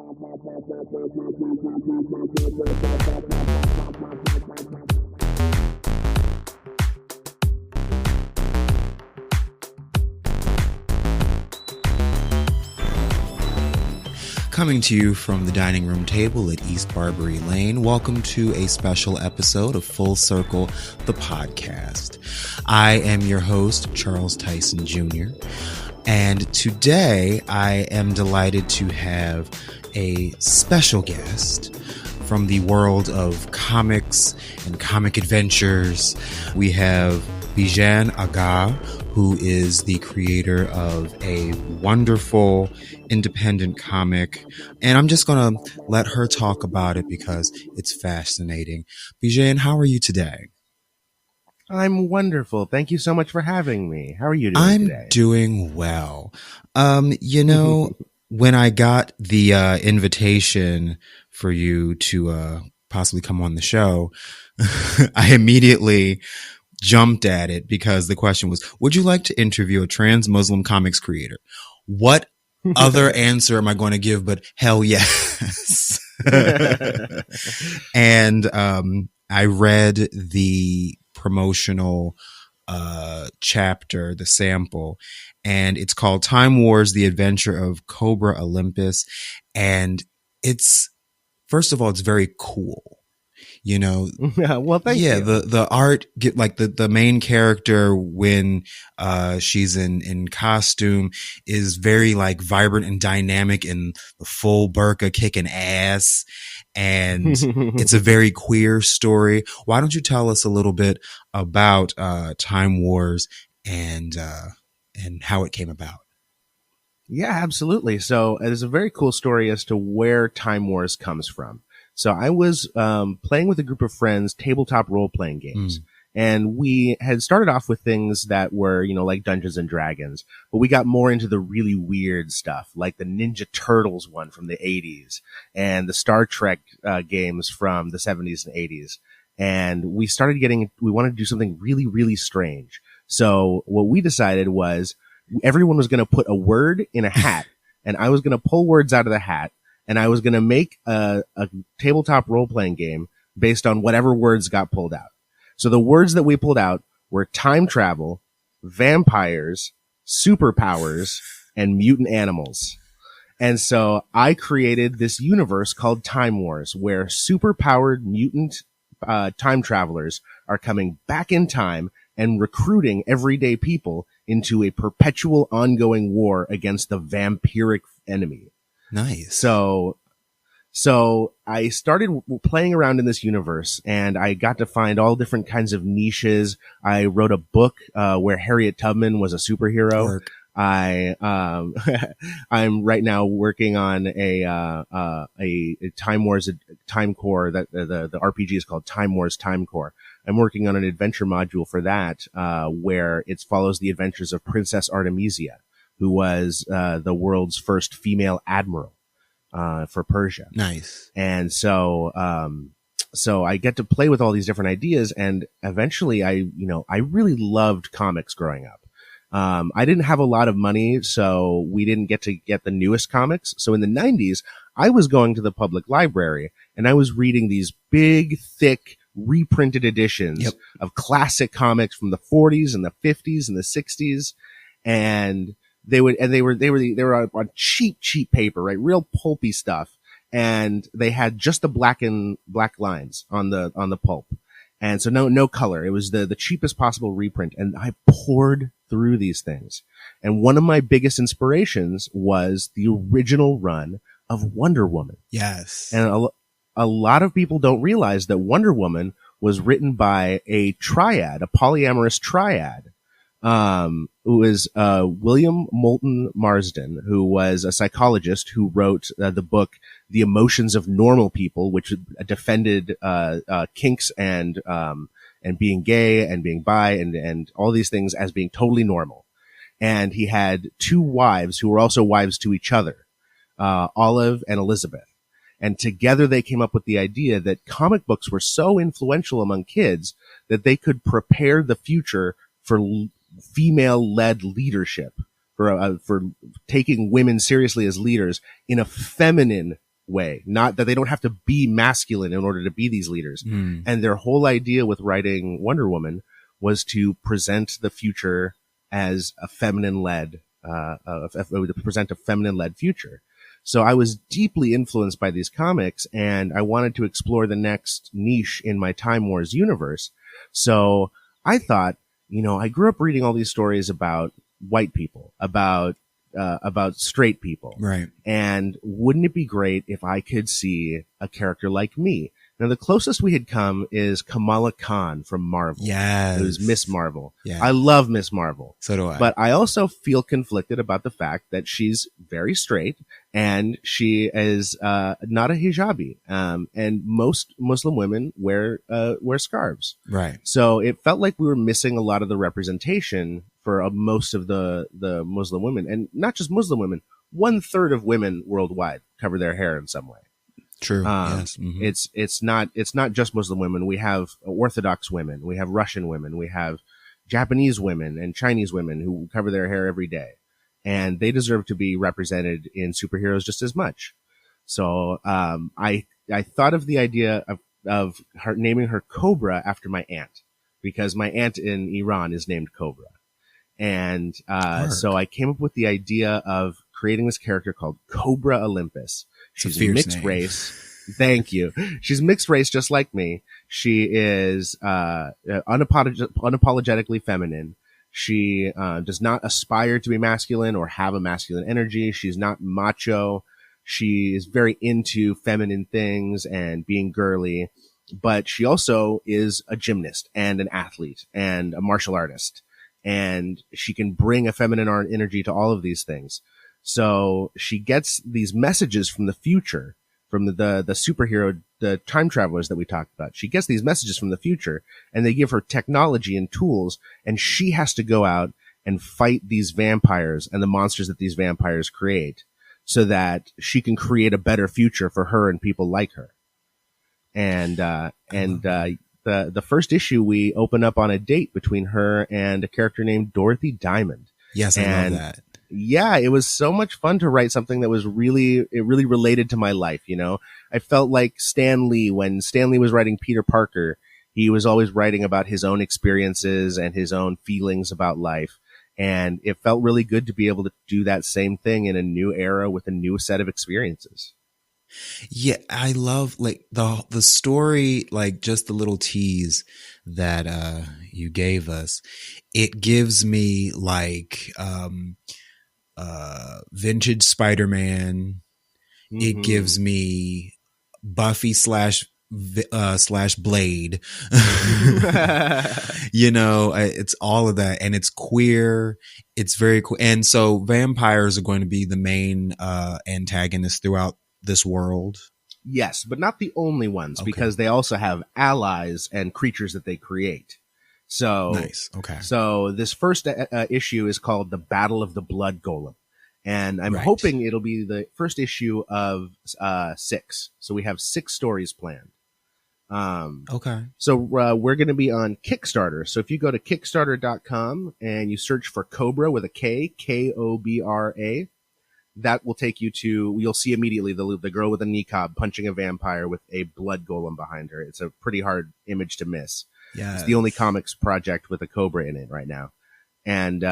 Coming to you from the dining room table at East Barbary Lane, welcome to a special episode of Full Circle, the podcast. I am your host, Charles Tyson Jr., and today I am delighted to have a special guest from the world of comics and comic adventures. We have Bijhan Agha, who is the creator of a wonderful independent comic. And I'm just going to let her talk about it because it's fascinating. Bijhan, how are you today? I'm wonderful. Thank you so much for having me. How are you doing today? I'm doing well. When I got the invitation for you to possibly come on the show, I immediately jumped at it because the question was, would you like to interview a trans Muslim comics creator? What other answer am I going to give but hell yes? And I read the promotional chapter, the sample, and it's called Time Wars, The Adventure of Kobra Olympus. And it's, first of all, it's very cool. You know, well, thank you. The art, like the main character when she's in costume is very like vibrant and dynamic in the full burqa kicking ass, and it's a very queer story. Why don't you tell us a little bit about Time Wars and how it came about? Yeah, absolutely. So it is a very cool story as to where Time Wars comes from. So I was playing with a group of friends, tabletop role-playing games. And we had started off with things that were, you know, like Dungeons and Dragons. But we got more into the really weird stuff, like the Ninja Turtles one from the 80s and the Star Trek games from the 70s and 80s. And we wanted to do something really, really strange. So what we decided was everyone was going to put a word in a hat, and I was going to pull words out of the hat. And I was going to make a tabletop role-playing game based on whatever words got pulled out. So the words that we pulled out were time travel, vampires, superpowers, and mutant animals. And so I created this universe called Time Wars, where superpowered mutant time travelers are coming back in time and recruiting everyday people into a perpetual ongoing war against the vampiric enemy. Nice. So I started playing around in this universe, and I got to find all different kinds of niches. I wrote a book where Harriet Tubman was a superhero. Work. I'm right now working on a Time Wars Time Core that the RPG is called Time Wars Time Core. I'm working on an adventure module for that where it follows the adventures of Princess Artemisia, who was the world's first female admiral for Persia. Nice. And so I get to play with all these different ideas, and eventually I really loved comics growing up. I didn't have a lot of money, so we didn't get to get the newest comics. So in the 90s, I was going to the public library, and I was reading these big, thick, reprinted editions of classic comics from the 40s and the 50s and the 60s. And they were on cheap paper, right? Real pulpy stuff. And they had just the black lines on the pulp. And so no color. It was the cheapest possible reprint. And I poured through these things. And one of my biggest inspirations was the original run of Wonder Woman. Yes. And a lot of people don't realize that Wonder Woman was written by a polyamorous triad. Who is William Moulton Marsden, who was a psychologist who wrote the book The Emotions of Normal People, which defended kinks and being gay and being bi and all these things as being totally normal. And he had two wives who were also wives to each other, Olive and Elizabeth. And together they came up with the idea that comic books were so influential among kids that they could prepare the future for female-led leadership, for taking women seriously as leaders in a feminine way, not that they don't have to be masculine in order to be these leaders. And their whole idea with writing Wonder Woman was to present the future as a feminine-led, present a feminine-led future. So I was deeply influenced by these comics, and I wanted to explore the next niche in my Time Wars universe. So I thought, I grew up reading all these stories about white people, about straight people. Right. And wouldn't it be great if I could see a character like me? Now, the closest we had come is Kamala Khan from Marvel. Yes. Who's Miss Marvel. Yeah. I love Miss Marvel. So do I. But I also feel conflicted about the fact that she's very straight and she is not a hijabi. And most Muslim women wear scarves. Right. So it felt like we were missing a lot of the representation for most of the Muslim women. And not just Muslim women, 1/3 of women worldwide cover their hair in some way. True. Yes. It's not just Muslim women. We have Orthodox women. We have Russian women. We have Japanese women and Chinese women who cover their hair every day, and they deserve to be represented in superheroes just as much. So, I thought of the idea of her naming her Cobra after my aunt, because my aunt in Iran is named Cobra. And, so I came up with the idea of creating this character called Kobra Olympus. She's mixed race. Thank you. She's mixed race, just like me. She is unapologetically feminine. She does not aspire to be masculine or have a masculine energy. She's not macho. She is very into feminine things and being girly, but she also is a gymnast and an athlete and a martial artist. And she can bring a feminine energy to all of these things. So she gets these messages from the future, from the superhero, the time travelers that we talked about. She gets these messages from the future, and they give her technology and tools, and she has to go out and fight these vampires and the monsters that these vampires create, so that she can create a better future for her and people like her. And the first issue, we open up on a date between her and a character named Dorothy Diamond. Yes, I love that. Yeah, it was so much fun to write something that was really related to my life. I felt like Stan Lee, when Stan Lee was writing Peter Parker, he was always writing about his own experiences and his own feelings about life. And it felt really good to be able to do that same thing in a new era with a new set of experiences. Yeah, I love the story, just the little tease that you gave us. It gives me vintage Spider-Man. It gives me Buffy slash Blade. It's all of that, and it's queer. It's very cool. And so vampires are going to be the main antagonists throughout this world. Yes, but not the only ones, because they also have allies and creatures that they create. So nice. Okay. So this first issue is called The Battle of the Blood Golem. And I'm hoping it'll be the first issue of 6. So we have 6 stories planned. So we're going to be on Kickstarter. So if you go to Kickstarter.com and you search for Cobra with a K, Kobra, that will take you to, you'll see immediately the girl with a niqab punching a vampire with a blood golem behind her. It's a pretty hard image to miss. Yeah, it's the only comics project with a cobra in it right now. And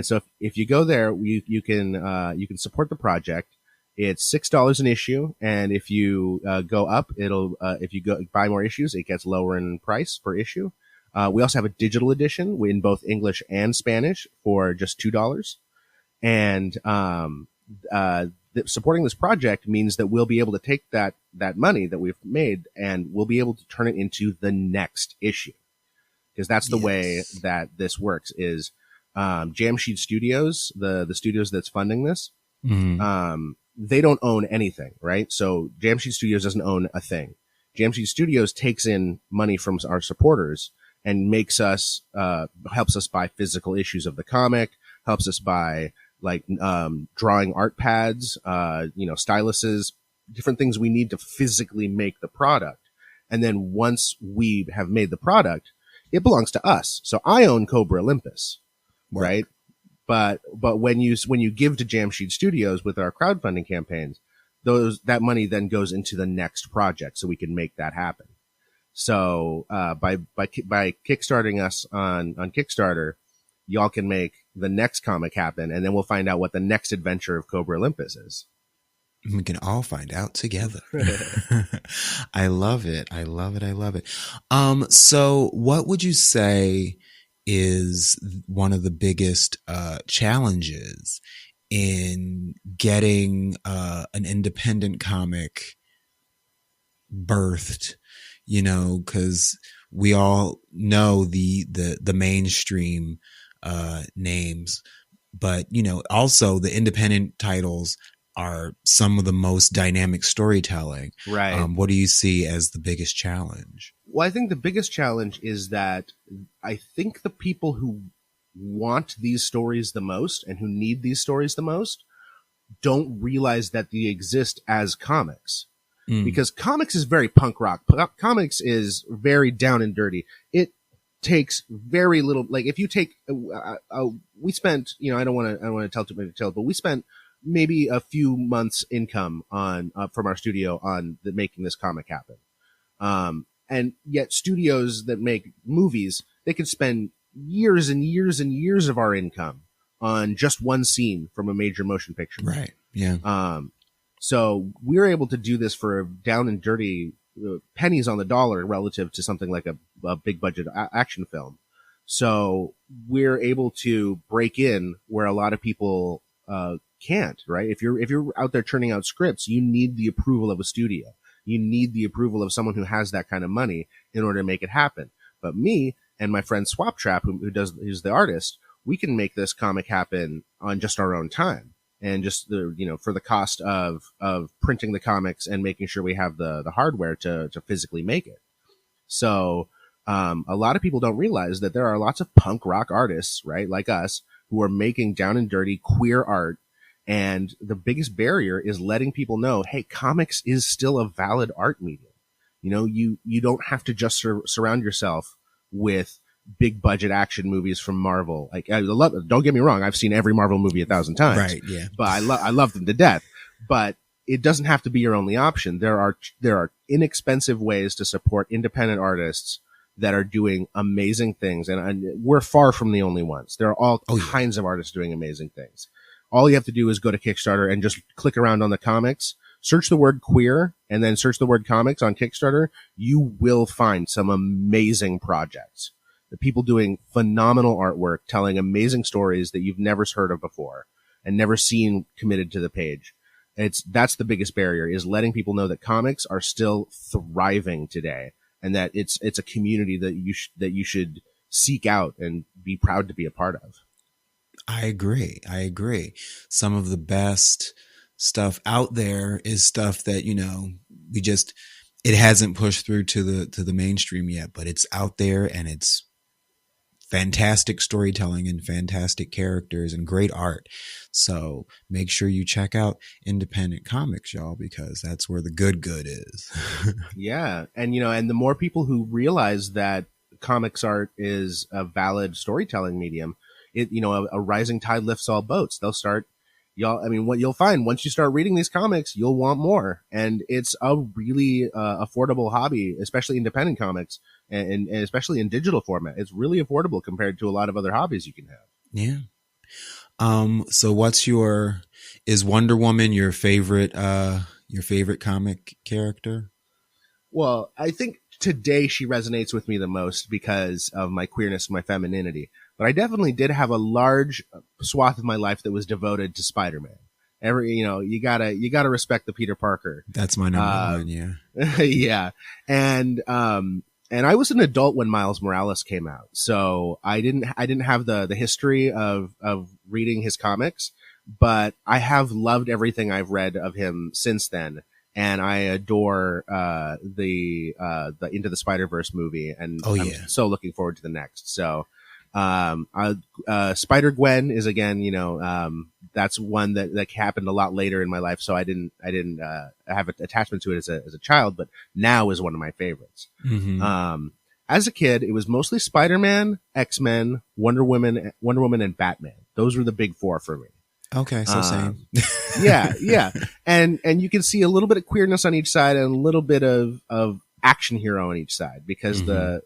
so if you go there, you can support the project. It's $6 an issue, and if you go up, if you go buy more issues, it gets lower in price per issue. We also have a digital edition in both English and Spanish for just $2. And supporting this project means that we'll be able to take that money that we've made, and we'll be able to turn it into the next issue, because that's the way that this works. Is Jamshed Studios, the studios that's funding this, they don't own anything, right? So Jamshed Studios doesn't own a thing. Jamshed Studios takes in money from our supporters and makes us, helps us buy physical issues of the comic, helps us buy drawing art pads, styluses, different things we need to physically make the product. And then once we have made the product, it belongs to us. So I own Kobra Olympus, right? But when you give to Jamshed Studios with our crowdfunding campaigns, that money then goes into the next project so we can make that happen. So, by kickstarting us on Kickstarter, y'all can make the next comic happen, and then we'll find out what the next adventure of Kobra Olympus is. We can all find out together. I love it. I love it. I love it. So what would you say is one of the biggest challenges in getting an independent comic birthed? You know, because we all know the mainstream names, but you know, also the independent titles are some of the most dynamic storytelling. Right. What do you see as the biggest challenge? Well, I think the biggest challenge is that I think the people who want these stories the most and who need these stories the most don't realize that they exist as comics. Because comics is very punk rock. Comics is very down and dirty. It takes very little, like if you take, we spent, you know, I don't want to tell too many details, but we spent maybe a few months income on, from our studio on making this comic happen. And yet studios that make movies, they could spend years and years and years of our income on just one scene from a major motion picture. Right. Yeah. So we're able to do this for down and dirty pennies on the dollar relative to something like a big budget action film. So we're able to break in where a lot of people can't, right? If you're out there churning out scripts, you need the approval of a studio. You need the approval of someone who has that kind of money in order to make it happen. But me and my friend Swap Trap, who's the artist, we can make this comic happen on just our own time. And just for the cost of printing the comics and making sure we have the hardware to physically make it. So, a lot of people don't realize that there are lots of punk rock artists, right? Like us, who are making down and dirty queer art. And the biggest barrier is letting people know, hey, comics is still a valid art medium. You know, you don't have to just surround yourself with big budget action movies from Marvel. Like, don't get me wrong, I've seen every Marvel movie 1,000 times. Right, yeah. But I love them to death. But it doesn't have to be your only option. There are inexpensive ways to support independent artists that are doing amazing things. And we're far from the only ones. There are all kinds of artists doing amazing things. All you have to do is go to Kickstarter and just click around on the comics, search the word queer, and then search the word comics on Kickstarter. You will find some amazing projects. The people doing phenomenal artwork, telling amazing stories that you've never heard of before and never seen committed to the page. That's the biggest barrier, is letting people know that comics are still thriving today, and that it's a community that you should seek out and be proud to be a part of. I agree. Some of the best stuff out there is stuff that, you know, it hasn't pushed through to the mainstream yet, but it's out there, and it's fantastic storytelling and fantastic characters and great art. So make sure you check out independent comics, y'all, because that's where the good is. Yeah. And, and the more people who realize that comics art is a valid storytelling medium, a rising tide lifts all boats. They'll start, what you'll find once you start reading these comics, you'll want more. And it's a really affordable hobby, especially independent comics and especially in digital format. It's really affordable compared to a lot of other hobbies you can have. Yeah. So is Wonder Woman your favorite comic character? Well, I think today she resonates with me the most because of my queerness and my femininity. But I definitely did have a large swath of my life that was devoted to Spider-Man. You gotta respect the Peter Parker. That's my number one, yeah. Yeah. And I was an adult when Miles Morales came out. So I didn't have the history of reading his comics, but I have loved everything I've read of him since then. And I adore the Into the Spider-Verse movie, and I'm so looking forward to the next. So Spider-Gwen is, again, that's one that happened a lot later in my life. So I didn't have an attachment to it as a child, but now is one of my favorites. Mm-hmm. As a kid, it was mostly Spider-Man, X-Men, Wonder Woman, and Batman. Those were the big four for me. Okay, so same. Yeah. And you can see a little bit of queerness on each side and a little bit of action hero on each side, because the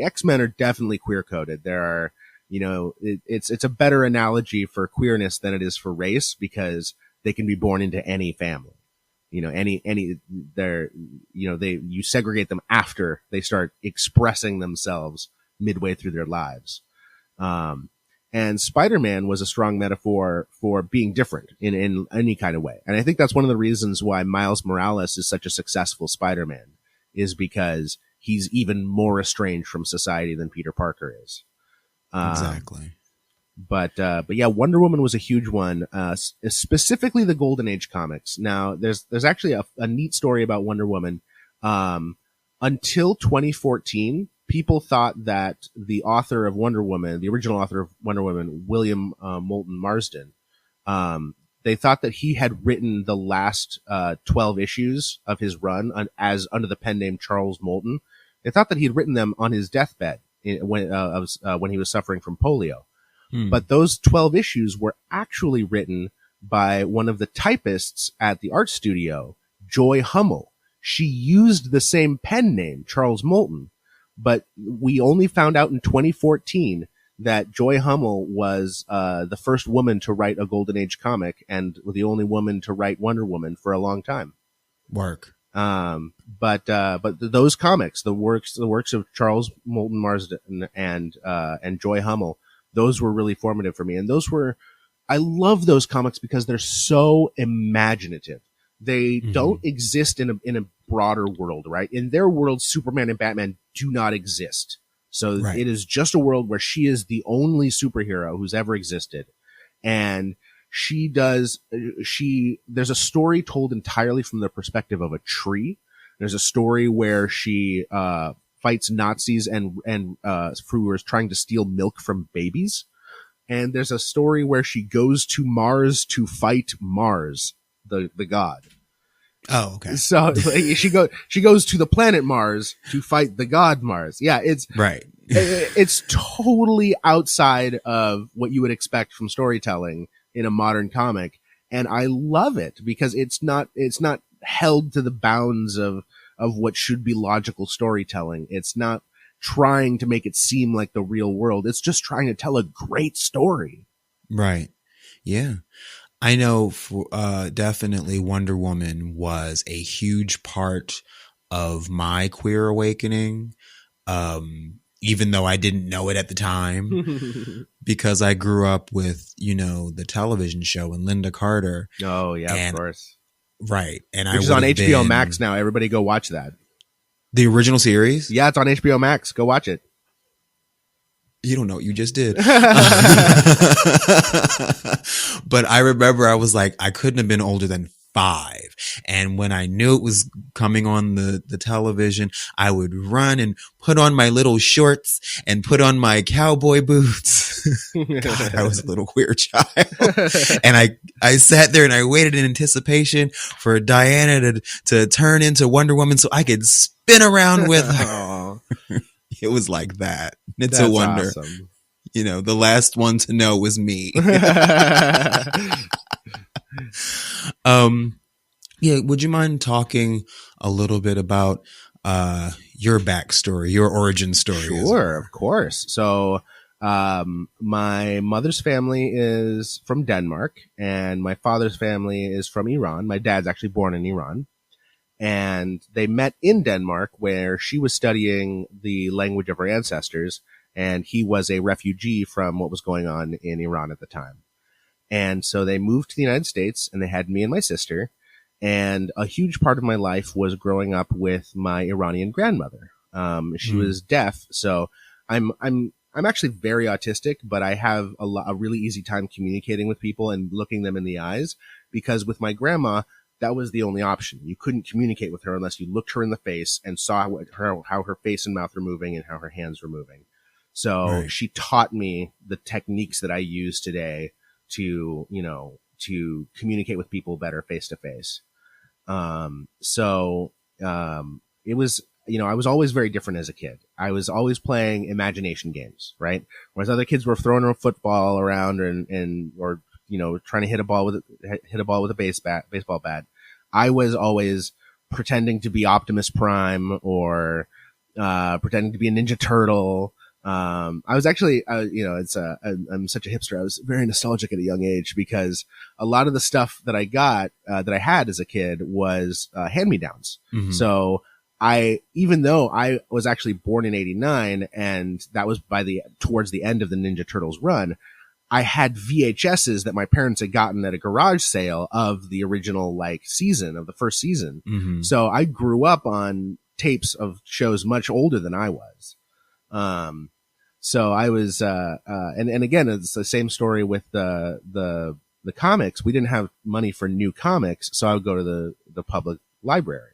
X-Men are definitely queer coded. There are, it's a better analogy for queerness than it is for race, because they can be born into any family. You segregate them after they start expressing themselves midway through their lives. And Spider-Man was a strong metaphor for being different in any kind of way. And I think that's one of the reasons why Miles Morales is such a successful Spider-Man, is because he's even more estranged from society than Peter Parker is. Exactly. But yeah, Wonder Woman was a huge one, specifically the Golden Age comics. Now, there's actually a neat story about Wonder Woman. Until 2014, people thought that the author of Wonder Woman, the original author of Wonder Woman, William Moulton Marsden, they thought that he had written the last 12 issues of his run as under the pen name Charles Moulton. They thought that he had written them on his deathbed when he was suffering from polio. But those 12 issues were actually written by one of the typists at the art studio, Joy Hummel. She used the same pen name, Charles Moulton, but we only found out in 2014 that Joy Hummel was the first woman to write a Golden Age comic and the only woman to write Wonder Woman for a long time. Work. But those comics, the works of Charles Moulton Marsden and Joy Hummel, those were really formative for me. And I love those comics because they're so imaginative. They don't exist in a broader world, right? In their world, Superman and Batman do not exist. So It is just a world where she is the only superhero who's ever existed. And there's a story told entirely from the perspective of a tree. There's a story where she, fights Nazis and who are trying to steal milk from babies. And there's a story where she goes to Mars to fight Mars, the god. Oh, okay. So she goes to the planet Mars to fight the god Mars. Yeah, it's right. It's totally outside of what you would expect from storytelling in a modern comic, and I love it because it's not held to the bounds of what should be logical storytelling. It's not trying to make it seem like the real world. It's just trying to tell a great story. Right. Yeah. I know definitely Wonder Woman was a huge part of my queer awakening. Even though I didn't know it at the time, because I grew up with, the television show and Linda Carter. Oh yeah, of course. Right. And Which is on HBO Max now. Everybody go watch that. The original series? Yeah, it's on HBO Max. Go watch it. You don't know what you just did. But I remember I was like, I couldn't have been older than 5. And when I knew it was coming on the television, I would run and put on my little shorts and put on my cowboy boots. God, I was a little queer child. And I sat there and I waited in anticipation for Diana to turn into Wonder Woman so I could spin around with her. It was like that. It's a wonder. Awesome. The last one to know was me. Yeah, would you mind talking a little bit about your backstory, your origin story? Sure, of course. So my mother's family is from Denmark and my father's family is from Iran. My dad's actually born in Iran. And they met in Denmark, where she was studying the language of her ancestors, and he was a refugee from what was going on in Iran at the time. And so they moved to the United States, and they had me and my sister. And a huge part of my life was growing up with my Iranian grandmother. She was deaf, so I'm actually very autistic, but I have a really easy time communicating with people and looking them in the eyes, because with my grandma, that was the only option. You couldn't communicate with her unless you looked her in the face and saw how her face and mouth were moving and how her hands were moving. So She taught me the techniques that I use today to communicate with people better face to face. It was, I was always very different as a kid. I was always playing imagination games, right? Whereas other kids were throwing a football around or trying to hit a ball with a baseball bat, I was always pretending to be Optimus Prime or pretending to be a Ninja Turtle. I was actually, I'm such a hipster. I was very nostalgic at a young age because a lot of the stuff that I got, that I had as a kid was, hand-me-downs. Mm-hmm. So even though I was actually born in 89 and that was towards the end of the Ninja Turtles run, I had VHSs that my parents had gotten at a garage sale of the original season of the first season. Mm-hmm. So I grew up on tapes of shows much older than I was. So I was, and again, it's the same story with the comics. We didn't have money for new comics, so I would go to the public library.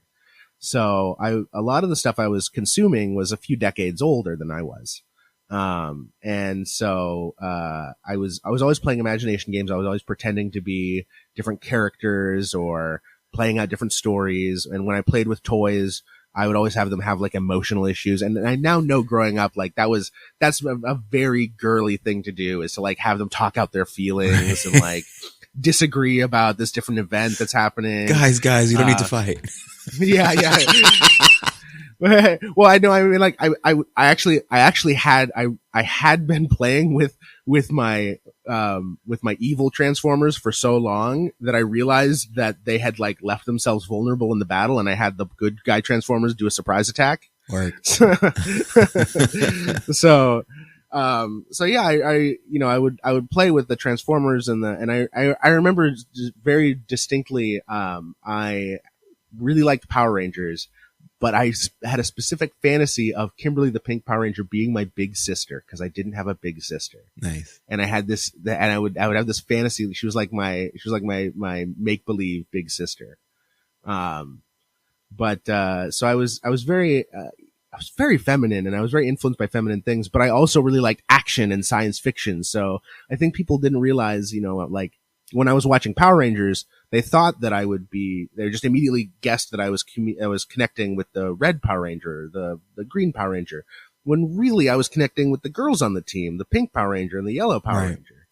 So a lot of the stuff I was consuming was a few decades older than I was. And so, I was always playing imagination games. I was always pretending to be different characters or playing out different stories. And when I played with toys, I would always have them have emotional issues. And I now know growing up, that's a very girly thing to do, is to have them talk out their feelings and disagree about this different event that's happening. Guys, you don't need to fight. Yeah. Well, I know. I mean, I actually had been playing with my evil Transformers for so long that I realized that they had left themselves vulnerable in the battle, and I had the good guy Transformers do a surprise attack. Worked. So yeah, I would play with the Transformers and I remember very distinctly, I really liked Power Rangers, but I had a specific fantasy of Kimberly the Pink Power Ranger being my big sister, because I didn't have a big sister. Nice. And I had this, and I would have this fantasy that she was like my make believe big sister. So I was very feminine, and I was very influenced by feminine things, but I also really liked action and science fiction. So I think people didn't realize, when I was watching Power Rangers, they thought that they just immediately guessed that I was connecting with the red Power Ranger, the green Power Ranger, when really I was connecting with the girls on the team, the pink Power Ranger and the yellow Power Ranger.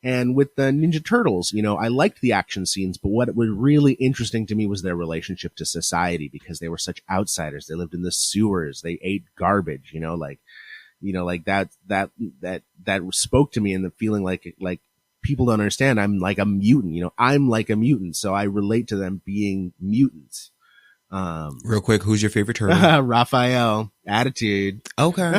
And with the Ninja Turtles, I liked the action scenes, but what was really interesting to me was their relationship to society, because they were such outsiders. They lived in the sewers. They ate garbage, that spoke to me, and the feeling like people don't understand. I'm like a mutant, I'm like a mutant. So I relate to them being mutants. Real quick, who's your favorite turtle? Raphael. Attitude. Okay.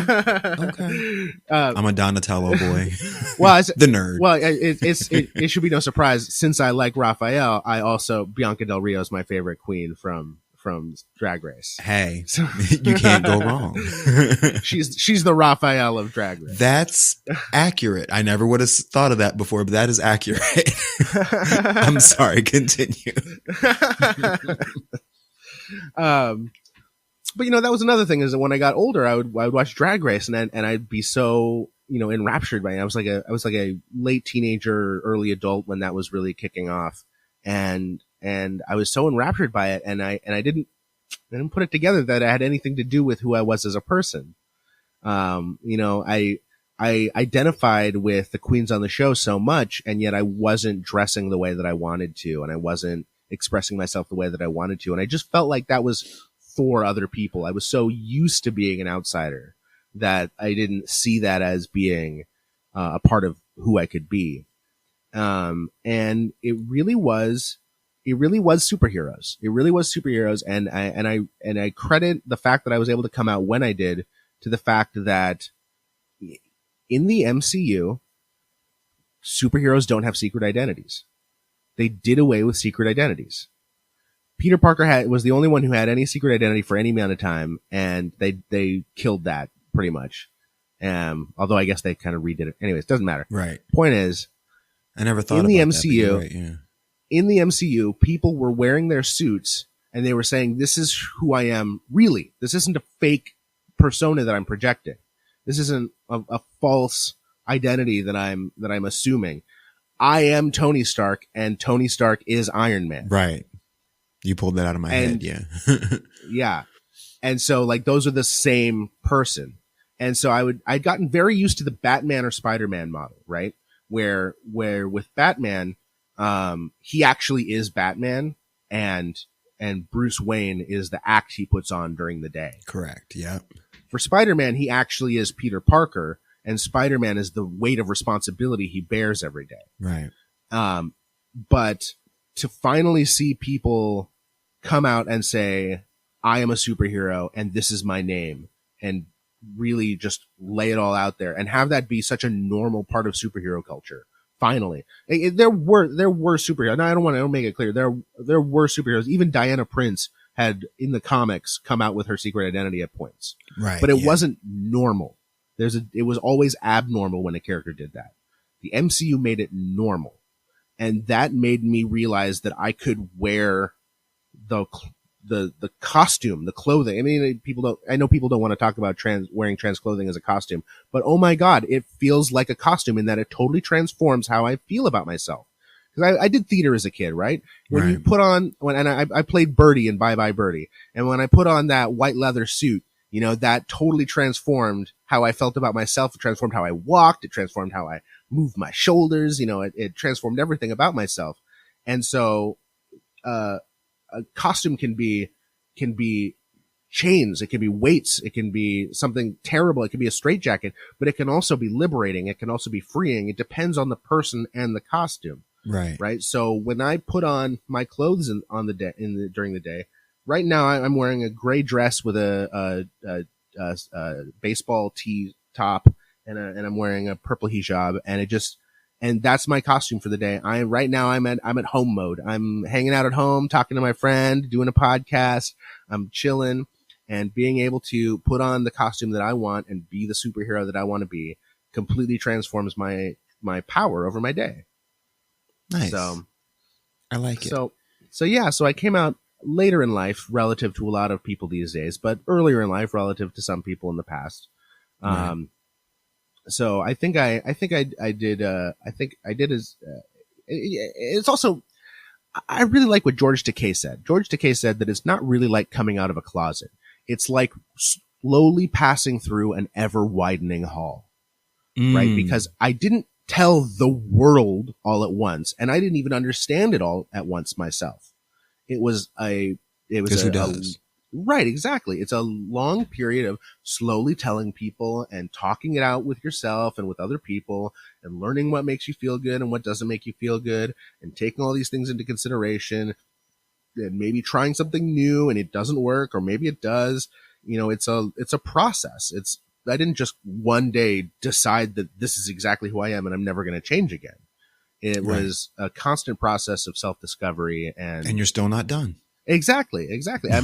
I'm a Donatello boy. Well, the nerd. Well, it should be no surprise, since I like Raphael, I also, Bianca Del Rio is my favorite queen from Drag Race. Hey, you can't go wrong. She's the Raphael of Drag Race. That's accurate. I never would have thought of that before, but that is accurate. I'm sorry. Continue. But that was another thing, is that when I got older, I would watch Drag Race, and I'd be so enraptured by it. I was like a late teenager, early adult when that was really kicking off, and I was so enraptured by it, and I didn't put it together that it had anything to do with who I was as a person. I identified with the queens on the show so much, and yet I wasn't dressing the way that I wanted to, and I wasn't expressing myself the way that I wanted to, and I just felt like that was for other people. I was so used to being an outsider that I didn't see that as being a part of who I could be. And it really was superheroes. It really was superheroes. And I credit the fact that I was able to come out when I did to the fact that in the MCU, superheroes don't have secret identities. They did away with secret identities. Peter Parker was the only one who had any secret identity for any amount of time, and they killed that pretty much. Although I guess they kind of redid it. Anyways, doesn't matter. Right. Point is, I never thought in about the that, MCU, right, yeah. In the MCU, people were wearing their suits and they were saying, "This is who I am. Really, this isn't a fake persona that I'm projecting. This isn't a false identity that I'm assuming. I am Tony Stark, and Tony Stark is Iron Man." Right. You pulled that out of my head. Yeah. Yeah. And so those are the same person. And so I'd gotten very used to the Batman or Spider-Man model, right? where with Batman, he actually is Batman, and Bruce Wayne is the act he puts on during the day. Correct. Yeah. For Spider-Man, he actually is Peter Parker, and Spider-Man is the weight of responsibility he bears every day. Right. But to finally see people come out and say, I am a superhero and this is my name, and really just lay it all out there and have that be such a normal part of superhero culture. Finally, there were superheroes. No, I don't make it clear. There were superheroes. Even Diana Prince had in the comics come out with her secret identity at points. Right. But it wasn't normal. It was always abnormal when a character did that. The MCU made it normal. And that made me realize that I could wear the costume, the clothing. I mean, I know people don't want to talk about wearing trans clothing as a costume, but oh my God, it feels like a costume in that it totally transforms how I feel about myself. Because I did theater as a kid, right? When you put on, I played Birdie in Bye Bye Birdie. And when I put on that white leather suit, you know, that totally transformed how I felt about myself. It transformed how I walked. It transformed how I moved my shoulders. You know, it transformed everything about myself. And so, a costume can be chains. It can be weights. It can be something terrible. It can be a straitjacket, but it can also be liberating. It can also be freeing. It depends on the person and the costume. Right. Right. So when I put on my clothes during the day, right now I'm wearing a gray dress with a baseball tee top, and I'm wearing a purple hijab, and that's my costume for the day. Right now I'm at home mode. I'm hanging out at home, talking to my friend, doing a podcast. I'm chilling, and being able to put on the costume that I want and be the superhero that I want to be completely transforms my power over my day. Nice. So I like it. So I came out later in life relative to a lot of people these days, but earlier in life relative to some people in the past. Right. So I think I did as, it's also, I really like what George Takei said. George Takei said that it's not really like coming out of a closet. It's like slowly passing through an ever widening hall, right? Because I didn't tell the world all at once, and I didn't even understand it all at once myself. Right, exactly. It's a long period of slowly telling people and talking it out with yourself and with other people and learning what makes you feel good and what doesn't make you feel good, and taking all these things into consideration, and maybe trying something new and it doesn't work, or maybe it does. You know, it's a process. I didn't just one day decide that this is exactly who I am and I'm never going to change again. It was a constant process of self-discovery, and you're still not done. Exactly.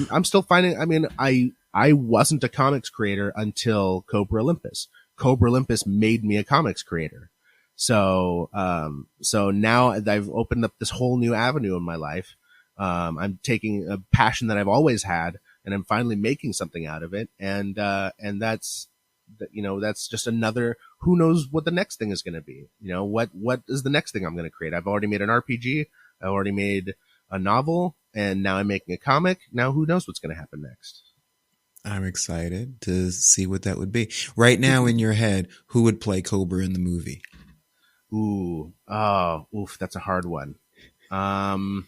I'm still finding, I mean, I wasn't a comics creator until Kobra Olympus. Kobra Olympus made me a comics creator. So now I've opened up this whole new avenue in my life. I'm taking a passion that I've always had, and I'm finally making something out of it. And that's just another, who knows what the next thing is going to be. You know, what is the next thing I'm going to create? I've already made an RPG. I already made a novel, and now I'm making a comic. Now who knows what's going to happen next? I'm excited to see what that would be. Right now in your head, who would play Cobra in the movie? That's a hard one. I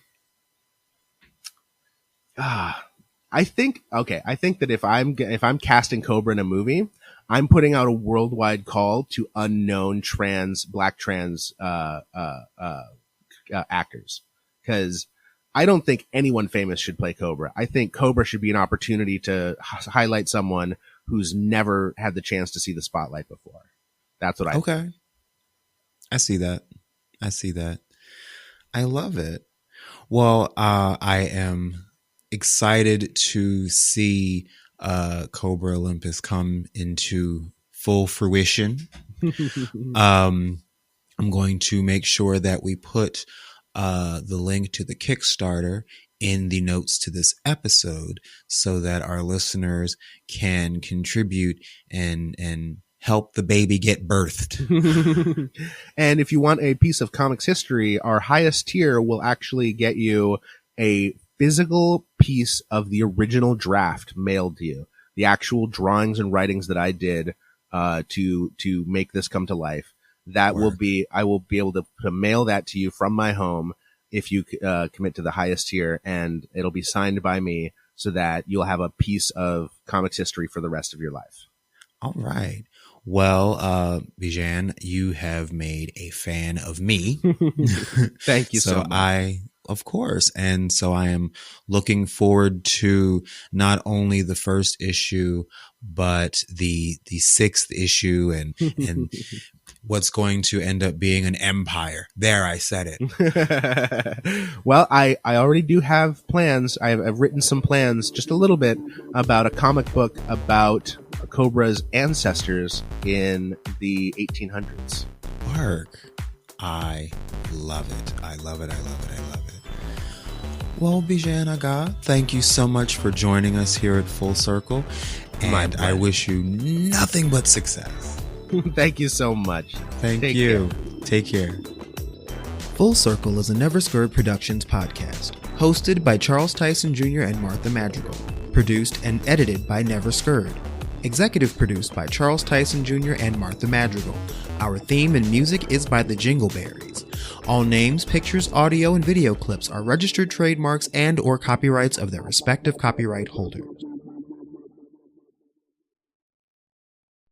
think that if I'm casting Cobra in a movie, I'm putting out a worldwide call to unknown black trans actors, because I don't think anyone famous should play Cobra. I think Cobra should be an opportunity to highlight someone who's never had the chance to see the spotlight before. That's what I think. Okay. I see that. I love it. Well, I am excited to see Kobra Olympus come into full fruition. I'm going to make sure that we put the link to the Kickstarter in the notes to this episode so that our listeners can contribute and help the baby get birthed. And if you want a piece of comics history, our highest tier will actually get you a physical piece of the original draft mailed to you. The actual drawings and writings that I did to make this come to life. I will be able to mail that to you from my home if you commit to the highest tier, and it'll be signed by me so that you'll have a piece of comics history for the rest of your life. All right. Well, Bijhan, you have made a fan of me. Thank you so much. Of course. And so I am looking forward to not only the first issue, but the sixth issue and what's going to end up being an empire. There, I said it. Well, I already do have plans. I've written some plans, just a little bit, about a comic book about Cobra's ancestors in the 1800s. Work. I love it. I love it. I love it. I love it. Well, Bijhan Agha, thank you so much for joining us here at Full Circle. And I wish you nothing but success. Thank you so much. Take you. Take care. Full Circle is a Never Scared Productions podcast, hosted by Charles Tyson Jr. and Martha Madrigal, produced and edited by Never Scared, executive produced by Charles Tyson Jr. and Martha Madrigal. Our theme and music is by the Jingleberries. All names, pictures, audio, and video clips are registered trademarks and/or copyrights of their respective copyright holders.